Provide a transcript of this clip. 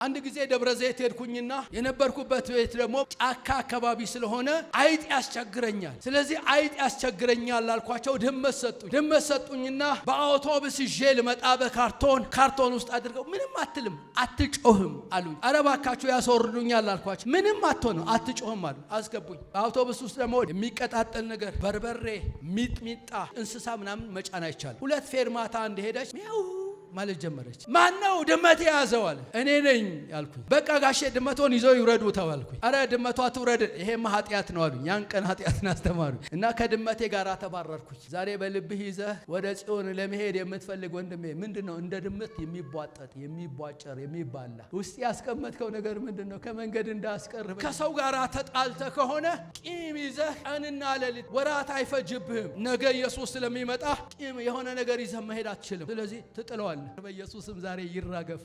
አንድ ጊዜ ደብረ ዘይት ሄድኩኝና የነበርኩበት ቤት ደግሞ ጫካ አካባቢ ስለሆነ አይጥ ያስቸግረኛል። ስለዚህ አይጥ ያስቸግረኛል አልኳቸው። ድመት ሰጡኝና በአውቶቡስ ይዤ ልመጣ በካርቶን ውስጥ አድርገው ምንም አትልም አትጮህም አሉኝ። ኧረ እባካችሁ ያስወርዱኛል አልኳቸው። ምንም አትሆንም አትጮህም አሉ። አስገቡኝ። በአውቶቡስ ውስጥ ደግሞ የሚቀጣጠል ነገር በርበሬ፣ ሚጥሚጣ፣ እንስሳ ምናምን መጫን አይቻልም። 2 ፌርማታ እንደሄደች ሚያው ማለት ጀመረች። ማነው ድመት ያዘው አለ። እኔ ነኝ ያልኩኝ። በቃ ጋሼ ድመቶን ይዘው ይውረዱ ተባልኩኝ። አረ ድመቷ ትውረድ ይሄማ ኃጢአት ነው አሉኝ። ያን ቀን ኃጢአትን አስተማሩኝ እና ከድመቴ ጋር ተባረርኩኝ። ዛሬ በልብህ ይዘህ ወደ ጽዮን ለመሄድ የምትፈልግ ወንድሜ ምንድነው እንደ ድመት የሚቧጠጥ የሚቧጨር የሚባላ ውስጥ ያስቀመጥከው ነገር ምንድነው? ከመንገድ እንዳስቀርብ ከሰው ጋር ተጣልተ ከሆነ ቂም ይዘህ ቀንና ሌሊት ወራት አይፈጅብህም። ነገ ኢየሱስ ስለሚመጣ ቂም የሆነ ነገር ይዘህ መሄድ አትችልም። ስለዚህ ትጥለዋለህ። በኢየሱስም ዛሬ ይራገፍ።